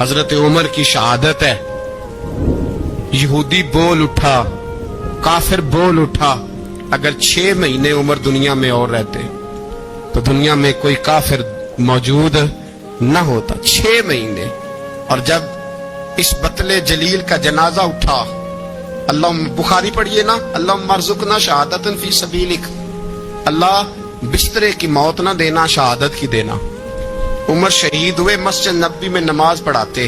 حضرت عمر کی شہادت ہے. یہودی بول اٹھا, کافر بول اٹھا, اگر 6 مہینے عمر دنیا میں اور رہتے تو دنیا میں کوئی کافر موجود نہ ہوتا. 6 مہینے. اور جب اس بطل جلیل کا جنازہ اٹھا, اللہ بخاری پڑھیے نا, اللہم ارزقنا شہادت فی سبیلک, اللہ بسترے کی موت نہ دینا, شہادت کی دینا. عمر شہید ہوئے, مسجد نبوی میں نماز پڑھاتے,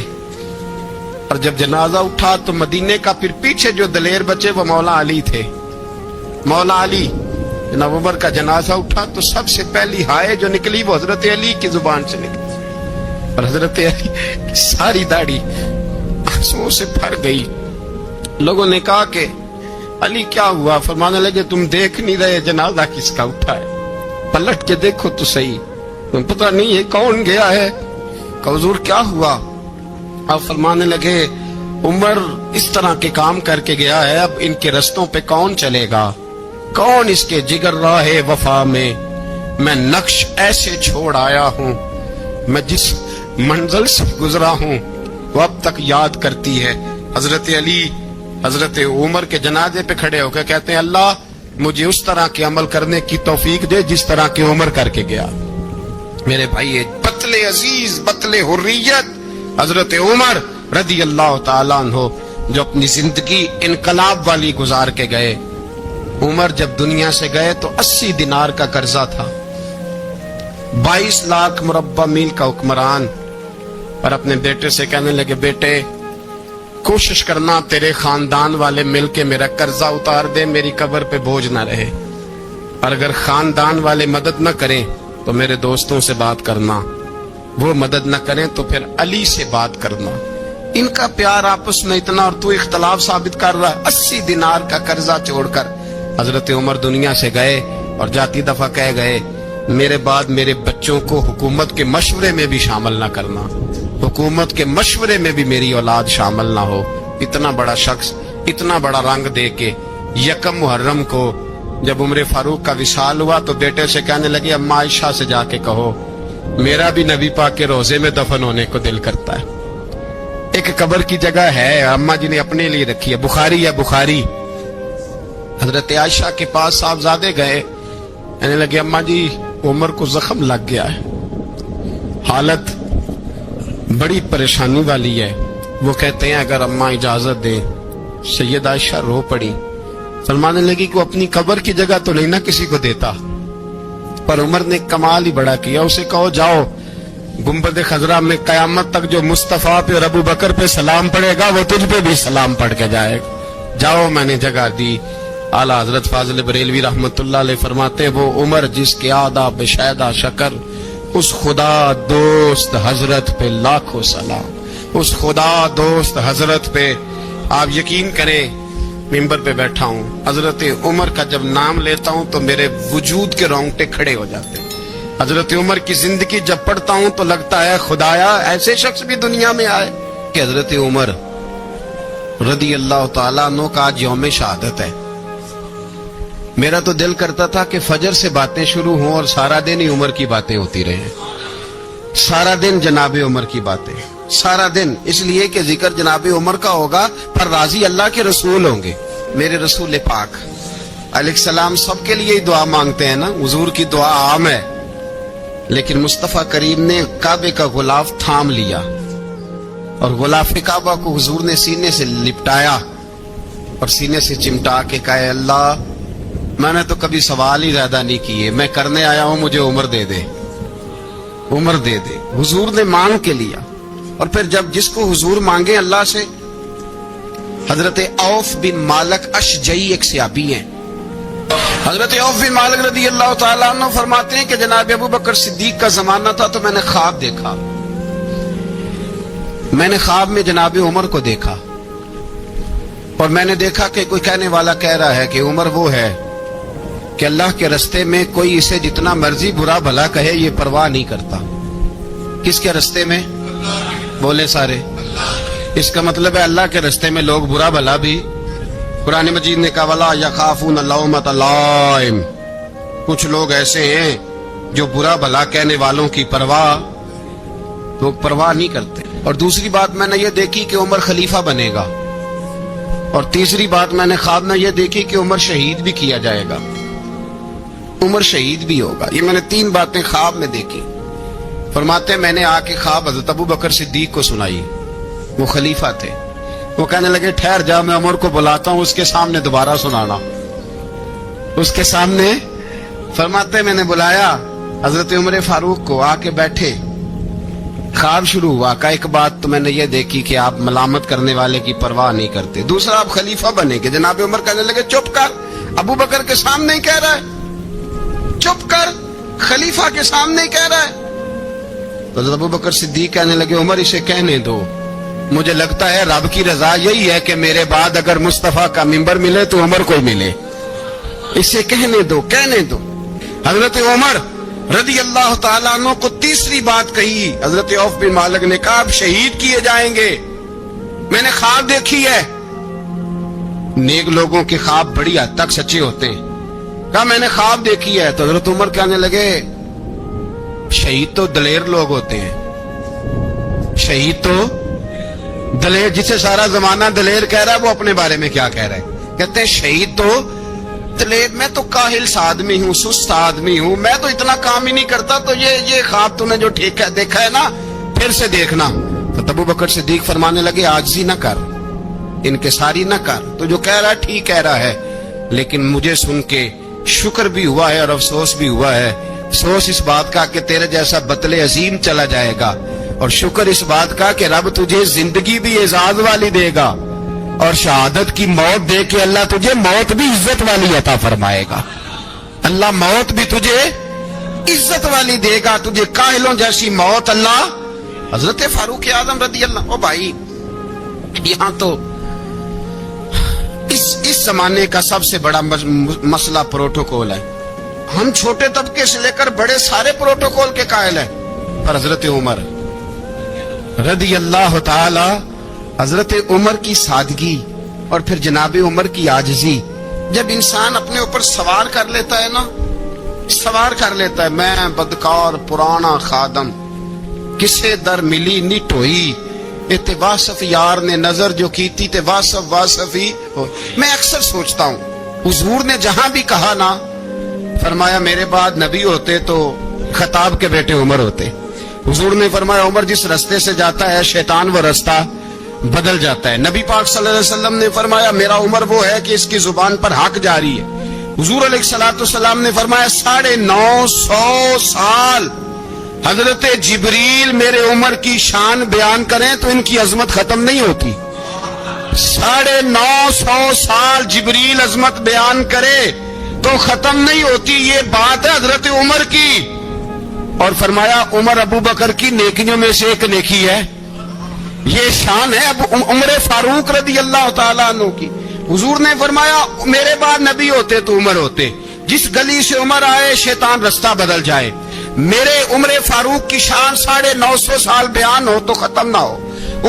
اور جب جنازہ اٹھا تو مدینے کا پھر پیچھے جو دلیر بچے وہ مولا علی تھے. مولا علی, جناب عمر کا جنازہ اٹھا تو سب سے پہلی ہائے جو نکلی وہ حضرت علی کی زبان سے نکلی, اور حضرت علی کی ساری داڑھی آنسوؤں سے بھر گئی. لوگوں نے کہا کہ علی کیا ہوا؟ فرمانے لگے تم دیکھ نہیں رہے جنازہ کس کا اٹھا ہے, پلٹ کے دیکھو تو صحیح, تم پتہ نہیں یہ کون گیا ہے. کہ حضور کیا ہوا؟ آپ فرمانے لگے عمر اس طرح کے کام کر کے گیا ہے, اب ان کے رستوں پہ کون چلے گا؟ کون اس کے جگر راہ وفا میں نقش ایسے چھوڑ آیا ہوں, میں جس منزل سے گزرا ہوں وہ اب تک یاد کرتی ہے. حضرت علی حضرت عمر کے جنازے پہ کھڑے ہو کے کہتے ہیں اللہ مجھے اس طرح کے عمل کرنے کی توفیق دے جس طرح کے عمر کر کے گیا. میرے بھائی, بطل عزیز, بطل حریت حضرت عمر رضی اللہ تعالیٰ عنہ, جو اپنی زندگی انقلاب والی گزار کے گئے. عمر جب دنیا سے گئے تو 80 دینار کا قرضہ تھا, 22 لاکھ مربع میل کا حکمران, اور اپنے بیٹے سے کہنے لگے بیٹے کوشش کرنا تیرے خاندان والے مل کے میرا قرضہ اتار دے, میری قبر پہ بوجھ نہ رہے, اور اگر خاندان والے مدد نہ کریں تو میرے دوستوں سے بات کرنا, وہ مدد نہ کریں تو پھر علی سے بات کرنا. ان کا پیار آپس میں اتنا, اور تو اختلاف ثابت کر رہا ہے. 80 دینار کا قرضہ چھوڑ کر حضرت عمر دنیا سے گئے, اور جاتی دفعہ کہہ گئے میرے بعد میرے بچوں کو حکومت کے مشورے میں بھی شامل نہ کرنا, حکومت کے مشورے میں بھی میری اولاد شامل نہ ہو. اتنا بڑا شخص اتنا بڑا رنگ دے کے 1 محرم کو جب عمر فاروق کا وصال ہوا تو بیٹے سے کہنے لگے اماں عائشہ سے جا کے کہو میرا بھی نبی پاک کے روزے میں دفن ہونے کو دل کرتا ہے. ایک قبر کی جگہ ہے اماں جی نے اپنے لیے رکھی ہے, بخاری ہے بخاری. حضرت عائشہ کے پاس صاحبزادے گئے, کہنے لگے اماں جی عمر کو زخم لگ گیا ہے, حالت بڑی پریشانی والی ہے. وہ کہتے ہیں اگر اماں اجازت دیں. سید عائشہ رو پڑی, فرمانے لگی کہ اپنی قبر کی جگہ تو نہیں نہ کسی کو دیتا, پر عمر نے کمال ہی بڑا کیا, اسے کہو جاؤ گنبد خضرا میں قیامت تک جو مصطفیٰ پہ اور ابو بکر پہ سلام پڑے گا وہ تجھ پہ بھی سلام پڑھ کے جائے گا, جاؤ میں نے جگہ دی. اعلیٰ حضرت فاضل بریلوی رحمت اللہ علیہ فرماتے وہ عمر جس کے آداب بشیدہ شکر, اس خدا دوست حضرت پہ لاکھوں سلام, اس خدا دوست حضرت پہ. آپ یقین کریں ممبر پہ بیٹھا ہوں, حضرت عمر کا جب نام لیتا ہوں تو میرے وجود کے رونگٹے کھڑے ہو جاتے ہیں. حضرت عمر کی زندگی جب پڑھتا ہوں تو لگتا ہے خدایا ایسے شخص بھی دنیا میں آئے. کہ حضرت عمر رضی اللہ تعالیٰ عنہ کا آج یوم شہادت ہے. میرا تو دل کرتا تھا کہ فجر سے باتیں شروع ہوں اور سارا دن ہی عمر کی باتیں ہوتی رہیں, سارا دن جناب عمر کی باتیں, سارا دن. اس لیے کہ ذکر جناب عمر کا ہوگا پر راضی اللہ کے رسول ہوں گے. میرے رسول پاک علیہ السلام سب کے لیے دعا مانگتے ہیں نا, حضور کی دعا عام ہے, لیکن مصطفیٰ کریم نے کعبے کا غلاف تھام لیا اور غلاف کعبہ کو حضور نے سینے سے لپٹایا اور سینے سے چمٹا کے کہا اللہ میں نے تو کبھی سوال ہی زیادہ نہیں کیے, میں کرنے آیا ہوں, مجھے عمر دے دے, عمر دے دے. حضور نے مانگ کے لیا. اور پھر جب جس کو حضور مانگے اللہ سے, حضرت عوف بن مالک اشجعی ایک صحابی ہیں, حضرت عوف بن مالک رضی اللہ تعالیٰ عنہ فرماتے ہیں کہ جناب ابو بکر صدیق کا زمانہ تھا تو میں نے خواب دیکھا, میں نے خواب میں جناب عمر کو دیکھا, اور میں نے دیکھا کہ کوئی کہنے والا کہہ رہا ہے کہ عمر وہ ہے کہ اللہ کے رستے میں کوئی اسے جتنا مرضی برا بھلا کہے یہ پرواہ نہیں کرتا. کس کے رستے میں؟ بولے سارے. اس کا مطلب ہے اللہ کے رستے میں لوگ برا بھلا بھی, قرآن مجید نے کہا وَلَا يَخَافُونَ لَوْمَةَ لَائِمٍ, کچھ لوگ ایسے ہیں جو برا بھلا کہنے والوں کی پرواہ نہیں کرتے. اور دوسری بات میں نے یہ دیکھی کہ عمر خلیفہ بنے گا، اور تیسری بات میں نے خواب میں یہ دیکھی کہ عمر شہید بھی کیا جائے گا، عمر شہید بھی ہوگا۔ یہ میں نے 3 باتیں خواب میں دیکھی۔ فرماتے میں نے آ کے خواب حضرت ابو بکر صدیق کو سنائی، وہ خلیفہ تھے۔ وہ کہنے لگے ٹھہر جا، میں عمر کو بلاتا ہوں، اس کے سامنے دوبارہ سنانا، اس کے سامنے۔ فرماتے میں نے بلایا حضرت عمر فاروق کو، آ کے بیٹھے، خواب شروع ہوا۔ کہ ایک بات تو میں نے یہ دیکھی کہ آپ ملامت کرنے والے کی پرواہ نہیں کرتے، دوسرا آپ خلیفہ بنے گے۔ جناب عمر کہنے لگے چپ کر، ابو بکر کے سامنے ہی کہہ رہا ہے، چپ کر، خلیفہ کے سامنے ہی کہہ رہا ہے۔ تو حضرت ابو بکر صدیق کہنے لگے عمر اسے کہنے دو، مجھے لگتا ہے رب کی رضا یہی ہے کہ میرے بعد اگر مصطفیٰ کا منبر ملے تو عمر کو ملے، اسے کہنے دو، کہنے دو۔ حضرت عمر رضی اللہ تعالیٰ عنہ کو تیسری بات کہی۔ حضرت عوف بن مالک نے کہا آپ شہید کیے جائیں گے، میں نے خواب دیکھی ہے۔ نیک لوگوں کے خواب بڑی حد تک سچے ہوتے ہیں۔ کہا میں نے خواب دیکھی ہے۔ تو حضرت عمر کہنے لگے شہید تو دلیر لوگ ہوتے ہیں، شہید تو دلیر، جسے سارا زمانہ دلیر کہہ رہا ہے وہ اپنے بارے میں کیا کہہ رہا ہے؟ کہتے ہیں شہید تو دلیر، میں تو کاہل سا آدمی ہوں، سست آدمی ہوں، میں تو اتنا کام ہی نہیں کرتا، تو یہ خواب تو نے جو دیکھا ہے نا پھر سے دیکھنا۔ تو ابو بکر صدیق فرمانے لگے عاجزی نہ کر، انکساری نہ کر، تو جو کہہ رہا ہے ٹھیک کہہ رہا ہے، لیکن مجھے سن کے شکر بھی ہوا ہے اور افسوس بھی ہوا ہے۔ افسوس اس بات کا کہ تیرے جیسا بطل عظیم چلا جائے گا، اور شکر اس بات کا کہ رب تجھے زندگی بھی اعزاز والی دے گا، اور شہادت کی موت دے کے اللہ تجھے موت بھی عزت والی عطا فرمائے گا۔ اللہ موت بھی تجھے عزت والی دے گا، تجھے کاہلوں جیسی موت اللہ۔ حضرت فاروق اعظم رضی اللہ، او بھائی یہاں تو اس زمانے کا سب سے بڑا مسئلہ پروٹوکول ہے۔ ہم چھوٹے طبقے سے لے کر بڑے سارے پروٹوکول کے قائل ہیں، پر حضرت عمر رضی اللہ تعالی، حضرت عمر کی سادگی اور پھر جناب عمر کی عاجزی، جب انسان اپنے اوپر سوار کر لیتا ہے نا، سوار کر لیتا ہے، میں بدکار پرانا خادم، کسے در ملی نٹ ہوئی، تے واصف یار نے نظر جو کی تھی تے واصف ہی ہو۔ میں اکثر سوچتا ہوں حضور نے جہاں بھی کہا نا، فرمایا میرے بعد نبی ہوتے تو خطاب کے بیٹے عمر ہوتے۔ حضور نے فرمایا عمر جس رستے سے جاتا ہے شیطان وہ رستہ بدل جاتا ہے۔ نبی پاک صلی اللہ علیہ وسلم نے فرمایا میرا عمر وہ ہے کہ اس کی زبان پر حق جاری ہے۔ حضور علیہ الصلوۃ والسلام نے فرمایا 950 سال حضرت جبریل میرے عمر کی شان بیان کریں تو ان کی عظمت ختم نہیں ہوتی۔ 950 سال جبریل عظمت بیان کرے تو ختم نہیں ہوتی، یہ بات ہے حضرت عمر کی۔ اور فرمایا عمر ابو بکر کی نیکیوں میں سے ایک نیکی ہے، یہ شان ہے عمر فاروق رضی اللہ تعالیٰ عنہ کی۔ حضور نے فرمایا میرے بعد نبی ہوتے تو عمر ہوتے، جس گلی سے عمر آئے شیطان رستہ بدل جائے۔ میرے عمر فاروق کی شان 950 سال بیان ہو تو ختم نہ ہو۔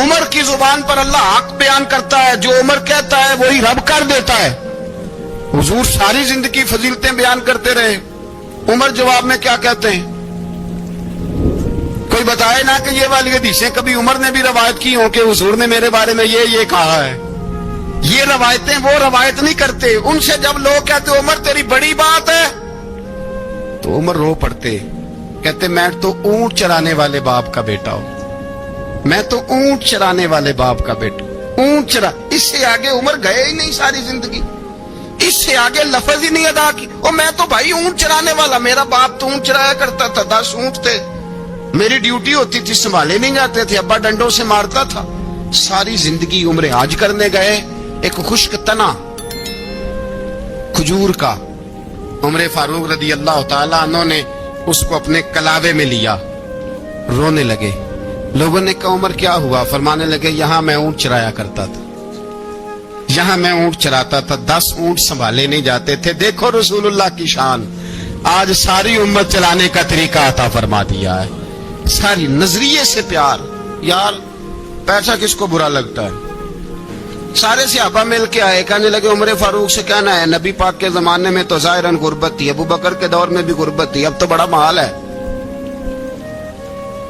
عمر کی زبان پر اللہ حق بیان کرتا ہے، جو عمر کہتا ہے وہی رب کر دیتا ہے۔ حضور ساری زندگی فضیلتیں بیان کرتے رہے، عمر جواب میں کیا کہتے ہیں؟ کوئی بتائے نا کہ یہ والی حدیثیں کبھی عمر نے بھی روایت کی ہوں کہ حضور نے میرے بارے میں یہ کہا ہے۔ یہ روایتیں وہ روایت نہیں کرتے، ان سے جب لوگ کہتے عمر تیری بڑی بات ہے تو عمر رو پڑتے، کہتے میں تو اونٹ چرانے والے باپ کا بیٹا ہوں، میں تو اونٹ چرانے والے باپ کا بیٹا، اونٹ چرا۔ اس سے آگے عمر گئے ہی نہیں ساری زندگی، اس سے آگے لفظ ہی نہیں ادا کی۔ اور میں تو بھائی اونٹ چرانے والا، میرا باپ تو اونٹ چرایا کرتا تھا، 10 اونٹ تھے، میری ڈیوٹی ہوتی تھی، سنبھالے نہیں جاتے تھے، ابا ڈنڈوں سے مارتا تھا۔ ساری زندگی عمر حج کرنے گئے، ایک خشک تنا کھجور کا عمر فاروق رضی اللہ تعالیٰ عنہ نے اس کو اپنے کلاوے میں لیا، رونے لگے۔ لوگوں نے کہا عمر کیا ہوا؟ فرمانے لگے یہاں میں اونٹ چرایا کرتا تھا، یہاں میں اونٹ چراتا تھا، 10 اونٹ سنبھالے نہیں جاتے تھے۔ دیکھو رسول اللہ کی شان، آج ساری امت چلانے کا طریقہ عطا فرما دیا ہے، ساری نظریے سے پیار۔ یار پیسہ کس کو برا لگتا ہے؟ سارے صحابہ مل کے آئے، کہنے لگے عمر فاروق سے کہنا ہے نبی پاک کے زمانے میں تو ظاہراً غربت تھی، ابو بکر کے دور میں بھی غربت تھی، اب تو بڑا محال ہے۔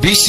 20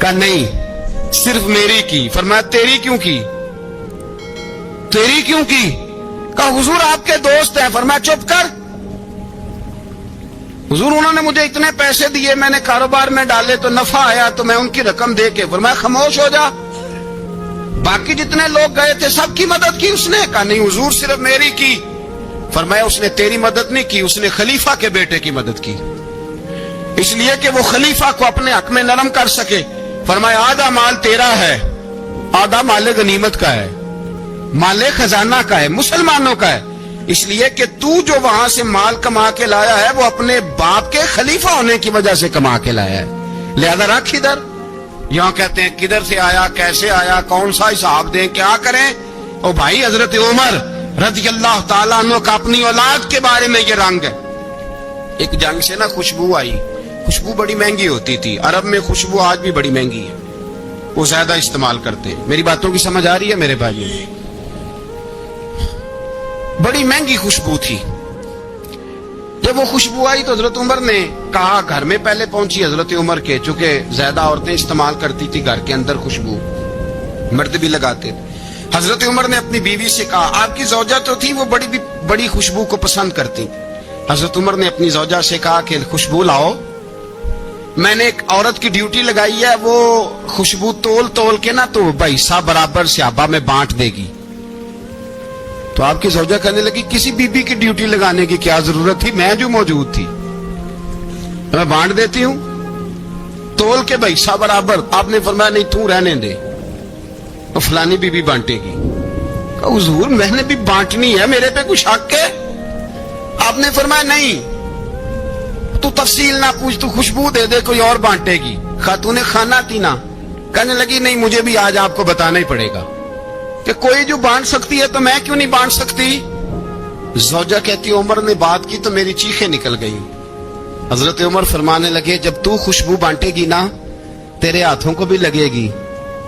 کہا نہیں صرف میری کی. فرمایا تیری کیوں کی؟ تیری کیوں کی؟ کہا حضور آپ کے دوست ہیں. فرمایا چپ کر. حضور انہوں نے مجھے اتنے پیسے دیے, میں نے کاروبار میں ڈالے تو نفع آیا تو میں ان کی رقم دے کے. فرمایا خاموش ہو جا. باقی جتنے لوگ گئے تھے سب کی مدد کی اس نے؟ کہا نہیں حضور صرف میری کی. فرمایا اس نے تیری مدد نہیں کی, اس نے خلیفہ کے بیٹے کی مدد کی, اس لیے کہ وہ خلیفہ کو اپنے حق میں نرم کر سکے. فرمایا آدھا مال تیرا ہے, آدھا مال غنیمت کا ہے, مال خزانہ کا ہے, مسلمانوں کا ہے, اس لیے کہ تو جو وہاں سے مال کما کے لایا ہے وہ اپنے باپ کے خلیفہ ہونے کی وجہ سے کما کے لایا ہے, لہذا رکھ ادھر. یہاں کہتے ہیں کدھر سے آیا, کیسے آیا, کون سا حساب دیں, کیا کریں. او بھائی حضرت عمر رضی اللہ تعالیٰ عنہ کا اپنی اولاد کے بارے میں یہ رنگ ہے. ایک جنگ سے نا خوشبو آئی, خوشبو بڑی مہنگی ہوتی تھی, عرب میں خوشبو آج بھی بڑی مہنگی ہے, وہ زیادہ استعمال کرتے ہیں. میری باتوں کی سمجھ آ رہی ہے میرے بھائیوں؟ بڑی مہنگی خوشبو تھی. جب وہ خوشبو آئی تو حضرت عمر نے کہا, گھر میں پہلے پہنچی حضرت عمر کے, چونکہ زیادہ عورتیں استعمال کرتی تھی گھر کے اندر خوشبو, مرد بھی لگاتے. حضرت عمر نے اپنی بیوی سے کہا, آپ کی زوجہ تو تھی وہ بڑی خوشبو کو پسند کرتی. حضرت عمر نے اپنی زوجہ سے کہا کہ خوشبو لاؤ, میں نے ایک عورت کی ڈیوٹی لگائی ہے, وہ خوشبو تول کے نا تو حصہ برابر صحابہ میں بانٹ دے گی. تو آپ کی زوجہ کہنے لگی کسی بی بی کی ڈیوٹی لگانے کی کیا ضرورت تھی, میں جو موجود تھی میں بانٹ دیتی ہوں تول کے حصہ برابر. آپ نے فرمایا نہیں تو رہنے دے, تو فلانی بی بی بانٹے گی. کہا حضور میں نے بھی بانٹنی ہے, میرے پہ کچھ حق ہے؟ آپ نے فرمایا نہیں تو تفصیل نہ پوچھ, تو خوشبو دے دے, کوئی اور بانٹے گی. خاتون خانہ تھی نا, کہنے لگی نہیں مجھے بھی آج آپ کو بتانا ہی پڑے گا کہ کوئی جو بانٹ سکتی ہے تو میں کیوں نہیں بانٹ سکتی. زوجہ کہتی عمر نے بات کی تو میری چیخیں نکل گئی. حضرت عمر فرمانے لگے جب تو خوشبو بانٹے گی نا تیرے ہاتھوں کو بھی لگے گی,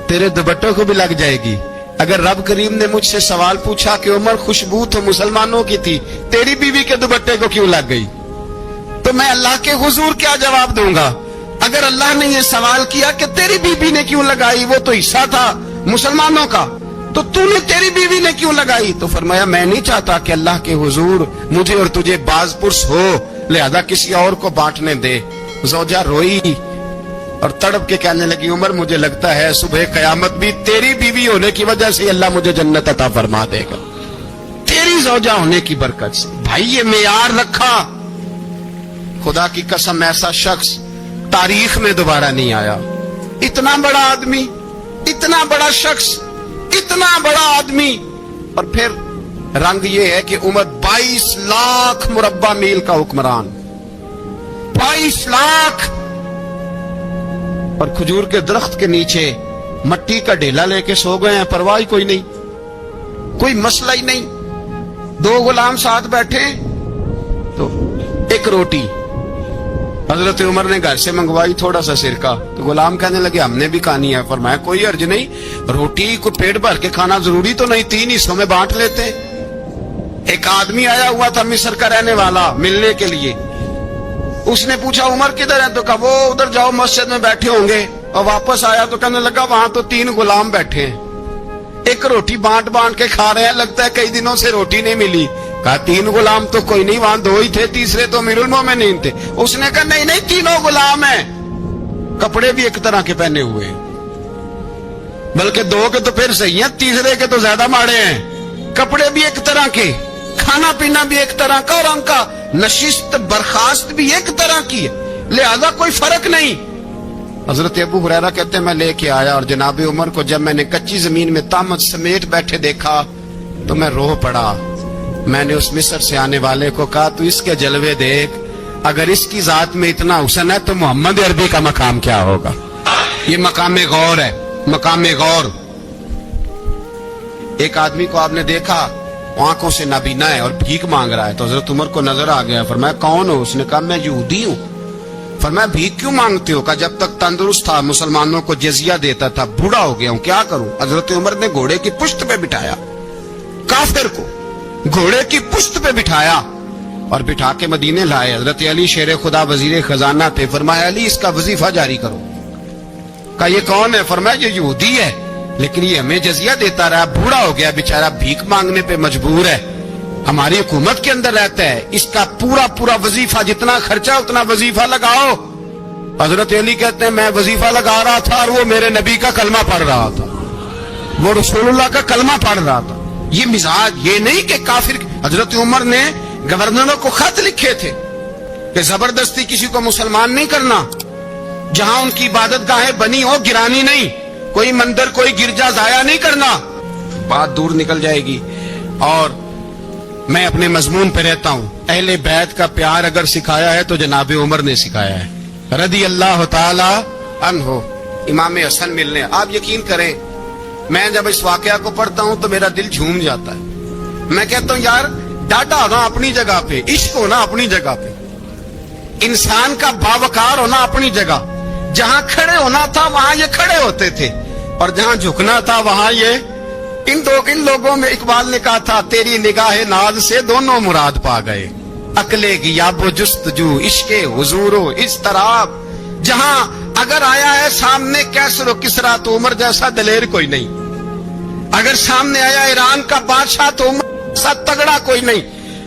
تیرے دوپٹوں کو بھی لگ جائے گی. اگر رب کریم نے مجھ سے سوال پوچھا کہ عمر خوشبو تو مسلمانوں کی تھی, تیری بیوی کے دوپٹے کو کیوں لگ گئی, تو میں اللہ کے حضور کیا جواب دوں گا؟ اگر اللہ نے یہ سوال کیا کہ تیری بیوی نے کیوں لگائی, وہ تو حصہ تھا مسلمانوں کا, تو نے تیری بیوی نے کیوں لگائی؟ تو فرمایا میں نہیں چاہتا کہ اللہ کے حضور مجھے اور تجھے باز پرس ہو, لہذا کسی اور کو بانٹنے دے. زوجہ روئی اور تڑپ کے کہنے لگی عمر مجھے لگتا ہے صبح قیامت بھی تیری بیوی ہونے کی وجہ سے اللہ مجھے جنت عطا فرما دے گا, تیری زوجہ ہونے کی برکت سے. بھائی یہ معیار رکھا, خدا کی قسم ایسا شخص تاریخ میں دوبارہ نہیں آیا. اتنا بڑا آدمی, اتنا بڑا شخص, اتنا بڑا آدمی, اور پھر رنگ یہ ہے کہ عمر 22 لاکھ مربع میل کا حکمران, 22 لاکھ, اور کھجور کے درخت کے نیچے مٹی کا ڈھیلا لے کے سو گئے ہیں, پرواہ کوئی نہیں, کوئی مسئلہ ہی نہیں. 2 غلام ساتھ بیٹھے تو ایک روٹی حضرت عمر نے گھر سے منگوائی, تھوڑا سا سرکہ, تو غلام کہنے لگے ہم نے بھی کھانی ہے. فرمایا کوئی حرج نہیں, روٹی کو پیٹ بھر کے کھانا ضروری تو نہیں, 3 حصوں میں بانٹ لیتے. ایک آدمی آیا ہوا تھا مصر کا رہنے والا ملنے کے لیے, اس نے پوچھا عمر کدھر ہے, تو کہا وہ ادھر جاؤ مسجد میں بیٹھے ہوں گے. اور واپس آیا تو کہنے لگا وہاں تو 3 غلام بیٹھے ہیں, ایک روٹی بانٹ کے کھا رہے ہیں, لگتا ہے کئی دنوں سے روٹی نہیں ملی. کہا 3 غلام تو کوئی نہیں, وہاں 2 ہی تھے, تیسرے تو امیر المومنین تھے. اس نے کہا نہیں 3 غلام ہیں, کپڑے بھی ایک طرح کے پہنے ہوئے, بلکہ 2 کے تو پھر صحیح ہیں, تیسرے کے تو زیادہ ماڑے ہیں. کپڑے بھی ایک طرح کے, کھانا پینا بھی ایک طرح کا, اور ان کا نشست برخاست بھی ایک طرح کی ہے, لہذا کوئی فرق نہیں. حضرت ابو ہریرہ کہتے ہیں میں لے کے آیا, اور جناب عمر کو جب میں نے کچی زمین میں تامت سمیٹ بیٹھے دیکھا تو میں رو پڑا. میں نے اس مصر سے آنے والے کو کہا تو اس کے جلوے دیکھ, اگر اس کی ذات میں اتنا حسن ہے تو محمد عربی کا مقام کیا ہوگا. یہ مقام غور ہے, مقام غور. ایک آدمی کو آپ نے دیکھا آنکھوں سے نابینا ہے اور بھیک مانگ رہا ہے, تو حضرت عمر کو نظر آ گیا. فرمایا کون ہو؟ اس نے کہا میں یہودی ہوں. فرمایا بھیک کیوں مانگتے ہو؟ کہا جب تک تندرست تھا مسلمانوں کو جزیہ دیتا تھا, بوڑھا ہو گیا ہوں کیا کروں. حضرت عمر نے گھوڑے کی پشت پہ بٹھایا, کافر کو گھوڑے کی پشت پہ بٹھایا اور بٹھا کے مدینے لائے. حضرت علی شیر خدا وزیر خزانہ تھے. فرمایا علی اس کا وظیفہ جاری کرو. کہا یہ کون ہے؟ فرمایا یہ یہودی ہے، لیکن یہ ہمیں جزیہ دیتا رہا، بوڑھا ہو گیا بیچارہ، بھیک مانگنے پہ مجبور ہے، ہماری حکومت کے اندر رہتا ہے، اس کا پورا وظیفہ جتنا خرچہ اتنا وظیفہ لگاؤ۔ حضرت علی کہتے ہیں میں وظیفہ لگا رہا تھا اور وہ میرے نبی کا کلمہ پڑھ رہا تھا، وہ رسول اللہ کا کلمہ پڑھ رہا تھا۔ یہ مزاج، یہ نہیں کہ کافر۔ حضرت عمر نے گورنروں کو خط لکھے تھے کہ زبردستی کسی کو مسلمان نہیں کرنا، جہاں ان کی عبادت گاہیں بنی ہو گرانی نہیں، کوئی مندر کوئی گرجا ضائع نہیں کرنا، بات دور نکل جائے گی۔ اور میں اپنے مضمون پہ رہتا ہوں، اہل بیت کا پیار اگر سکھایا ہے تو جناب عمر نے سکھایا ہے رضی اللہ تعالی عنہ۔ امام حسن ملنے، آپ یقین کریں میں جب اس واقعہ کو پڑھتا ہوں تو میرا دل جھوم جاتا ہے۔ میں کہتا ہوں یار ڈاٹا ہونا اپنی جگہ پہ، عشق ہونا اپنی جگہ پہ، انسان کا باوقار ہونا اپنی جگہ، جہاں کھڑے ہونا تھا وہاں یہ کھڑے ہوتے تھے، اور جہاں جھکنا تھا وہاں یہ ان لوگوں میں اقبال نے کہا تھا تیری نگاہ ناز سے دونوں مراد پا گئے، عقلِ غیاب و جستجو عشق حضور و اضطراب۔ جہاں اگر آیا ہے سامنے کیسر و کسرا تو عمر جیسا دلیر کوئی نہیں، اگر سامنے آیا ایران کا بادشاہ تو عمر جیسا تگڑا کوئی نہیں،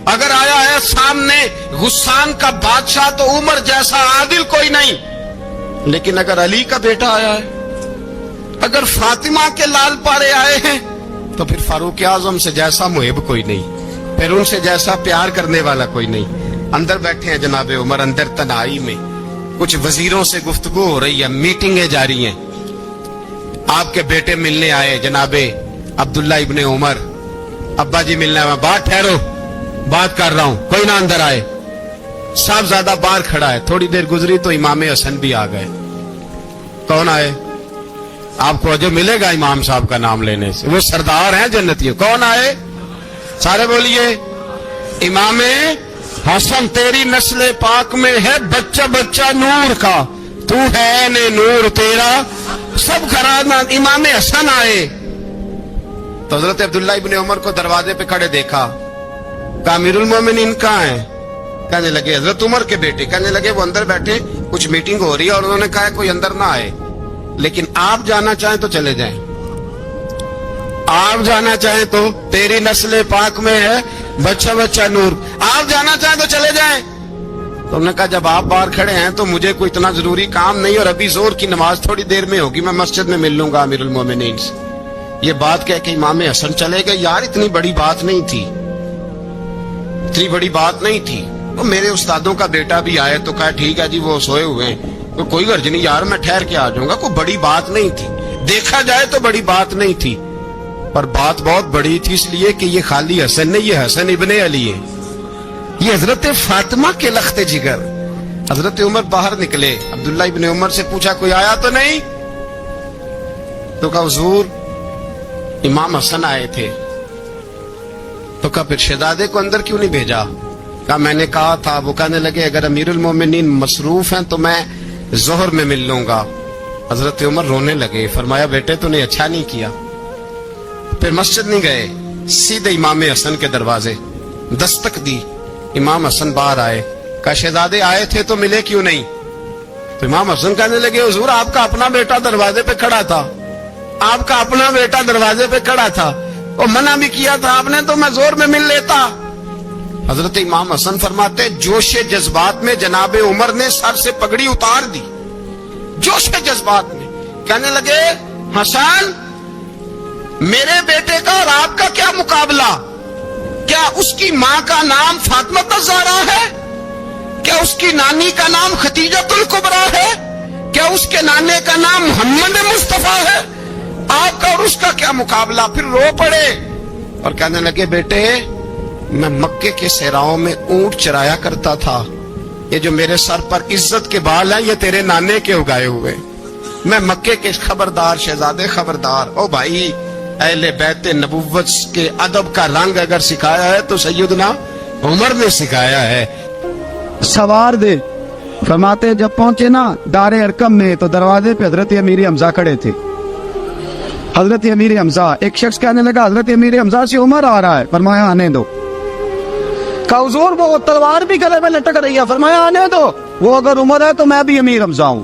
اگر آیا ہے سامنے غسان کا بادشاہ تو عمر جیسا عادل کوئی نہیں، لیکن اگر علی کا بیٹا آیا ہے، اگر فاطمہ کے لال پارے آئے ہیں تو پھر فاروق اعظم سے جیسا محب کوئی نہیں، پھر ان سے جیسا پیار کرنے والا کوئی نہیں۔ اندر بیٹھے ہیں جناب عمر، اندر تنہائی میں کچھ وزیروں سے گفتگو ہو رہی ہے، میٹنگیں جاری ہیں۔ آپ کے بیٹے ملنے آئے جناب عبداللہ ابن عمر، ابا جی ملنے آئے، بات ٹھہرو بات کر رہا ہوں، کوئی نہ اندر آئے۔ صاحبزادہ باہر کھڑا ہے، تھوڑی دیر گزری تو امام حسن بھی آ گئے۔ کون آئے؟ آپ کو جو ملے گا امام صاحب کا نام لینے سے، وہ سردار ہیں جنتی۔ کون آئے؟ سارے بولیے امام حسن، تیری نسل پاک میں ہے بچہ بچہ نور کا، تو ہے نے نور تیرا سب گھرانہ۔ امام حسن آئے تو حضرت عبداللہ ابن عمر کو دروازے پہ کھڑے دیکھا، کہا امیر المومنین کہاں ہیں؟ کہنے لگے حضرت عمر کے بیٹے، کہنے لگے وہ اندر بیٹھے، کچھ میٹنگ ہو رہی ہے اور انہوں نے کہا کوئی اندر نہ آئے، لیکن آپ جانا چاہیں تو چلے جائیں، آپ جانا چاہیں تو تیری نسل پاک میں ہے بچہ بچہ نور، آپ جانا چاہیں تو چلے جائیں۔ تو انہوں نے کہا جب آپ باہر کھڑے ہیں تو مجھے کوئی اتنا ضروری کام نہیں، اور ابھی زور کی نماز تھوڑی دیر میں ہوگی، میں مسجد میں مل لوں گا امیر المومنین سے۔ یہ بات کہہ کہ امام حسن چلے گئے۔ یار اتنی بڑی بات نہیں تھی، اتنی بڑی بات نہیں تھی۔ وہ میرے استادوں کا بیٹا بھی آئے تو کہا ٹھیک ہے جی وہ سوئے ہوئے ہیں، کوئی غرض نہیں یار میں ٹھہر کے آ جاؤں گا، کوئی بڑی بات نہیں تھی، دیکھا جائے تو بڑی بات نہیں تھی، پر بات بہت بڑی تھی، اس لیے کہ یہ خالی حسن نہیں، یہ حسن ابن علی ہے، یہ حضرت فاطمہ کے لخت جگر۔ حضرت عمر باہر نکلے، عبداللہ ابن عمر سے پوچھا کوئی آیا تو نہیں؟ تو کہا حضور امام حسن آئے تھے۔ تو کہا پھر شہزادے کو اندر کیوں نہیں بھیجا؟ کہا میں نے کہا تھا۔ وہ کہنے لگے اگر امیر المومنین مصروف ہیں تو میں ظہر میں مل لوں گا۔ حضرت عمر رونے لگے، فرمایا بیٹے تو نے اچھا نہیں کیا۔ پھر مسجد نہیں گئے، سیدھے امام حسن کے دروازے دستک دی، امام حسن باہر آئے، کہا شہزادے آئے تھے تو ملے کیوں نہیں؟ تو امام حسن کہنے لگے حضور آپ کا اپنا بیٹا دروازے پہ کھڑا تھا، آپ کا اپنا بیٹا دروازے پہ کھڑا تھا، اور منع بھی کیا تھا آپ نے تو میں زور میں مل لیتا۔ حضرت امام حسن فرماتے جوش جذبات میں جناب عمر نے سر سے پگڑی اتار دی، جوش جذبات میں کہنے لگے حسن میرے بیٹے کا اور آپ کا کیا مقابلہ؟ کیا اس کی ماں کا نام فاطمہ الزہرا ہے؟ کیا اس کی نانی کا نام خدیجہ الکبریٰ ہے؟ کیا اس کے نانے کا نام محمد مصطفیٰ ہے؟ آپ کا اور اس کا کیا مقابلہ؟ پھر رو پڑے اور کہنے لگے بیٹے میں مکے کے صحراؤں میں اونٹ چرایا کرتا تھا، یہ جو میرے سر پر عزت کے بال ہیں یہ تیرے نانے کے اگائے ہوئے، میں مکے کے خبردار شہزادے خبردار۔ او بھائی اہل بیت نبوت کے ادب کا رنگ اگر سکھایا ہے تو سیدنا عمر نے سکھایا ہے۔ سوار دے فرماتے جب پہنچے نا دار ارکم میں تو دروازے پہ حضرت امیر حمزہ کھڑے تھے۔ حضرت امیر حمزہ، ایک شخص کہنے لگا حضرت امیر حمزہ سے عمر آ رہا ہے، فرمایا آنے دو۔ کہا حضور وہ تلوار بھی گلے میں لٹک رہی ہے، فرمایا آنے دو، وہ اگر عمر ہے تو میں بھی امیر حمزہ ہوں۔